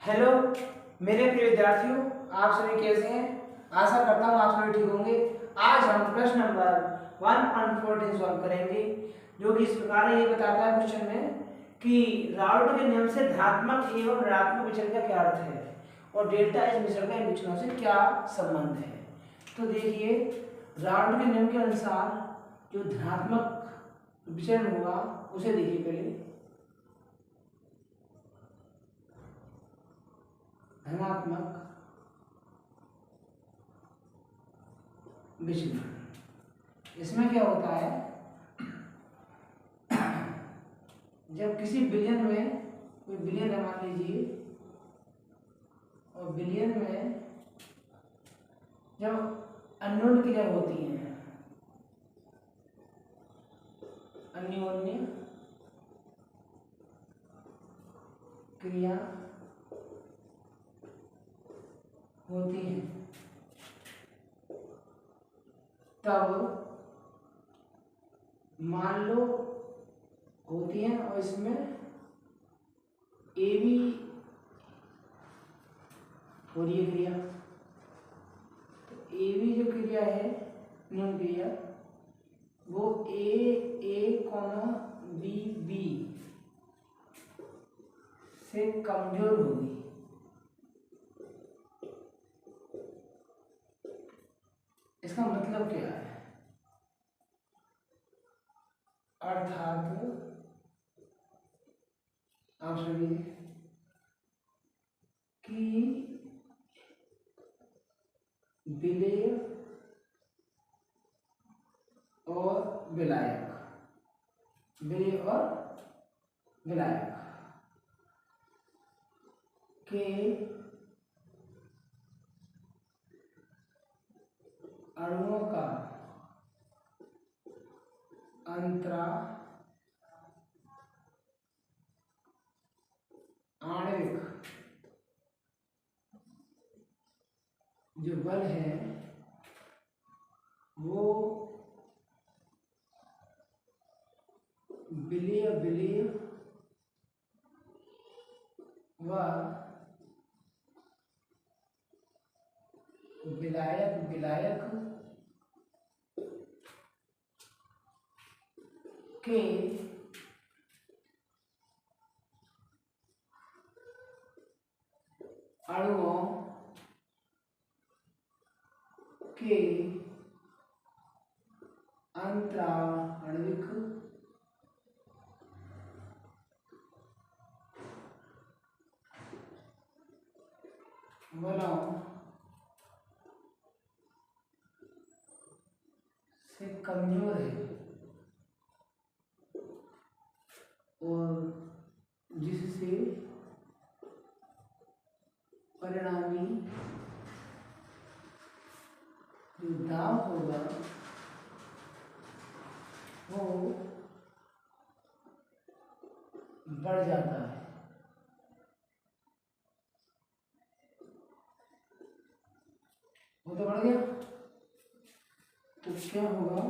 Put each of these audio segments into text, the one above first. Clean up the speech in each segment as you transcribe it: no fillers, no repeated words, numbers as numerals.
Hello मेरे प्रिय विद्यार्थियों, आप सभी कैसे हैं। आशा करता हूँ आप सभी ठीक होंगे। आज हम प्रश्न नंबर 114 सॉल्व करेंगे, जो कि इस प्रकार है। ये बताता है क्वेश्चन में कि राउल्ट के नियम से धनात्मक एवं ऋणात्मक विचलन का क्या अर्थ है और डेल्टा इस मिश्रण का इन विचलनों से क्या संबंध है। तो देखिए, राउल्ट के नियम के अनुसार जो धनात्मक विचलन होगा उसे देखिए पहले धनात्मक विचलन। इसमें क्या होता है, जब किसी बिलियन में, कोई बिलियन है मान लीजिए, और बिलियन में जब अन्योन्य क्रिया होती है, अन्योन्य क्रिया होती है, तब मान लो होती है और इसमें ए बी हो रही है क्रिया। तो ए बी जो क्रिया है, न्यून क्रिया, वो ए कॉमा बी बी से कमजोर होगी। इसका मतलब क्या है, अर्थात आप सुनिए कि विलेय और विलायक, विलेय और विलायक के अणुओं का अंतरा आणविक जो बल है वो विलेय विलेय व विलायक विलायक के अणुओं के अंतराणविक बलों से कमजोर है और जिससे परिणामी जो दाब होगा वो बढ़ जाता है। वो तो बढ़ गया, तो क्या होगा,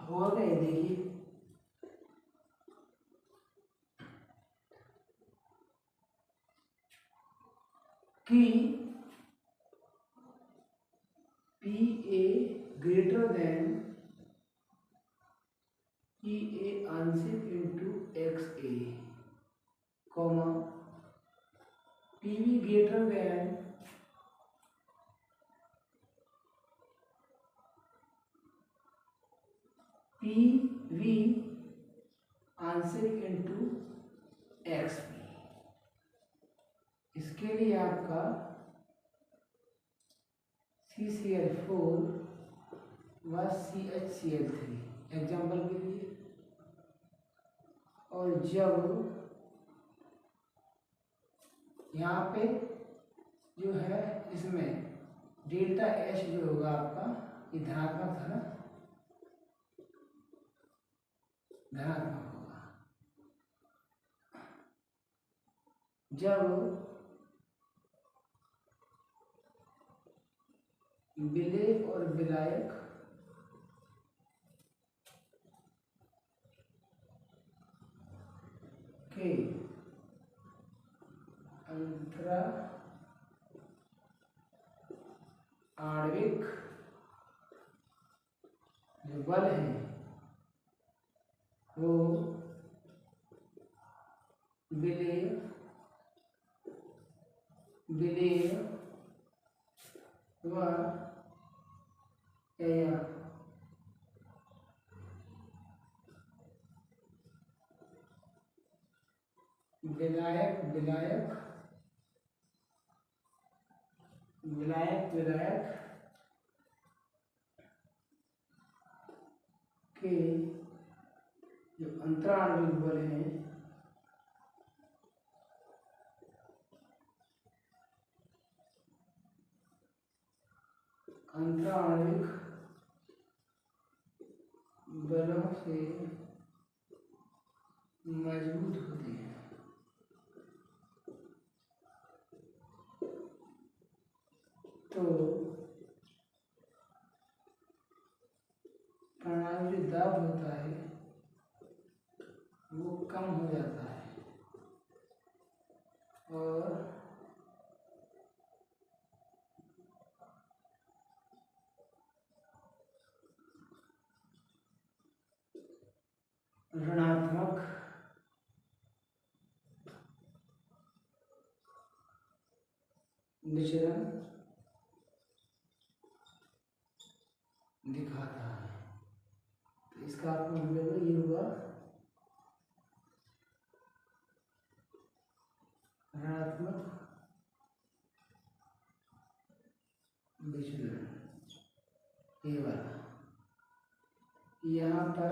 हो गए। देखिए कि P A greater than P A आंशिक into x A, comma P B greater than P V आंशिक इंटू एक्स पी। इसके लिए आपका CCl4 व CHCl3 एग्जाम्पल के लिए। और जब यहाँ पे जो है इसमें डेल्टा एच जो होगा आपका, ये धनात्मक था ना, धनात्मक होगा। जब विलेय और विलायक के अंतरा आणविक जो बल है वो विलेय व विलायक के जो अंतराणविक बल है अंतराणविक बलों से मजबूत होते हैं। तो प्रणाली जो दाब होता है वो कम हो जाता है और ऋणात्मक विचलन दिखाता है। तो इसका आपको मतलब ये हुआ ऋणात्मक विचलन, ये वाला। यहाँ पर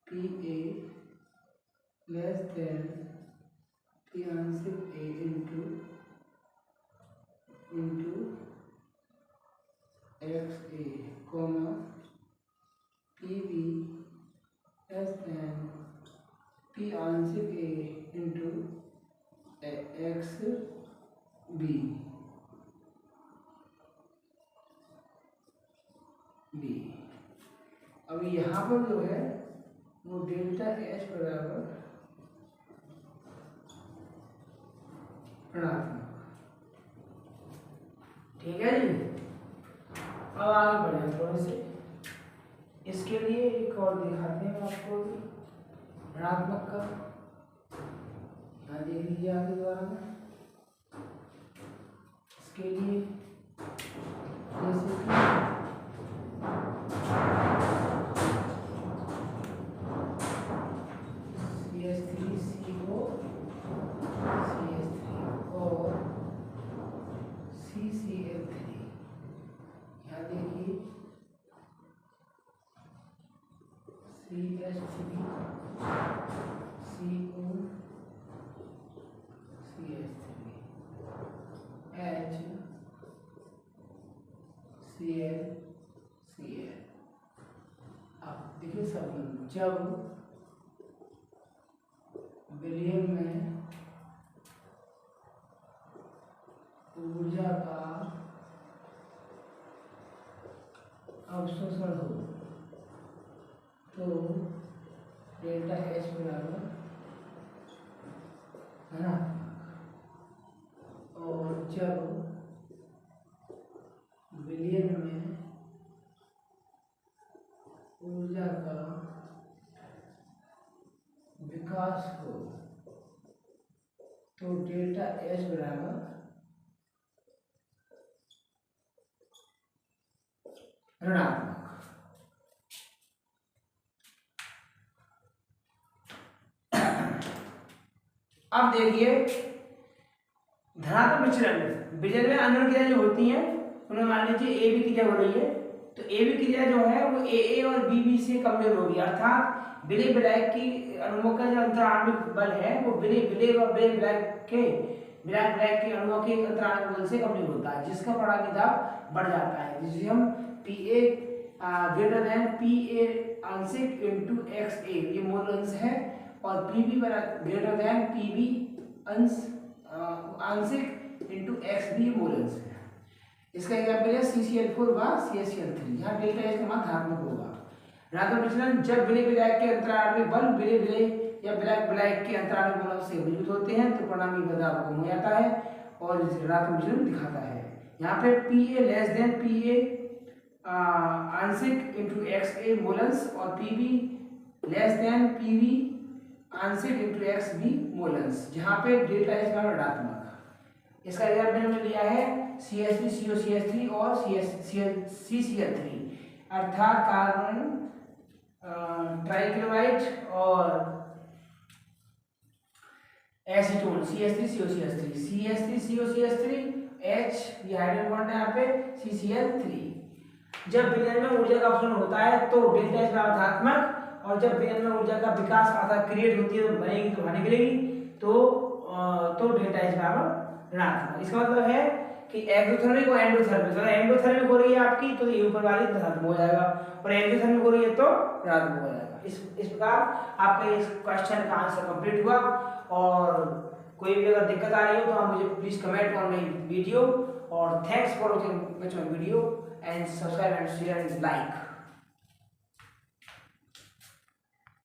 PA लेस देन P आंशिक A into XA comma PB less than P आंशिक A इंटू XB अब यहाँ पर जो है वो डेल्टा H बराबर ऋणात्मक, ठीक है जी। अब आगे बढ़े थोड़े से, इसके लिए एक और दिखाते हैं आपको ऋणात्मक का। यहाँ देख लीजिए आगे द्वारा में इसके लिए जैसे कि CH3CO CH3 और CCl3। यहाँ देखिए CH3CO CH3 HCl Cl। अब देखिए संबंध, जब विलयन में ऊर्जा का अवशोषण हो तो डेल्टा H बराबर है ना, और जब विलयन में ऊर्जा का विकास हो तो डेल्टा H बराबर ऋणात्मक। अब देखिए धनात्मक विचलन में अन्य क्रिया जो होती हैं उन्हें मान लीजिए ए बी क्रिया हो रही है, तो ए बी क्रिया जो है वो ए और बी से कमजोर होगी, अर्थात विलय विलायक की अणुओं का जो अंतराण्विक बल है वो विलय विलायक के अणुओं के अंतराण्विक बल से कमजोर होता है, जिसका परिणामी दाब बढ़ जाता है, जिसे हम PA ग्रेटर देन PA आंशिक इंटू XA ये मूल अंश है, और PB ग्रेटर देन PB अंश आंशिक इंटू XB मूल अंश है। इसका एग्जाम्पल है CCl4 व CHCl3। यहाँ डेल्टा H का मान धनात्मक होगा। ऋणात्मक विचलन जब विलय विलायक के अंतराण्विक बल विलय या ब्लैक ब्लैक के अंतराल गुणों से मौजूद होते हैं तो परिणामी बदलाव कम हो जाता है और ऋणात्मक विचलन दिखाता है। यहाँ पे P A less than P A आंशिक इंटू एक्स ए मोलन्स और P B less than P B आंशिक इंटू एक्स बी मोलन्स, जहाँ पे डेल्टा एच का ऋणात्मक। इसका एग्जाम्पल मैंने लिया है CH3 COCH3 और CCl3 अर्थात कार्बन ट्राइक्लोराइड और एसीटोन CH3 COCH3 H ये हाइड्रोजन बॉन्ड है यहाँ पे CCl3। जब विलयन में ऊर्जा का अपसरण होता है तो डेल्टा एच का धनात्मक, और जब विलयन में ऊर्जा का विकास अर्थात क्रिएट होती है तो बनेगी तो बाहर निकलेगी तो डेल्टा एच बराबर ऋणात्मक। इसका मतलब है कि एक्सोथर्मिक और एंडोथर्मिक, अगर एंडोथर्मिक हो रही है आपकी तो ये ऊपर वाली धनात्मक हो जाएगा और एंडोथर्मिक हो रही है तो ऋणात्मक हो जाएगा। इस प्रकार आपका इस क्वेश्चन का आंसर कंप्लीट हुआ। और कोई भी अगर दिक्कत आ रही हो तो आप मुझे please comment on my video, और thanks for watching video and subscribe and share and like.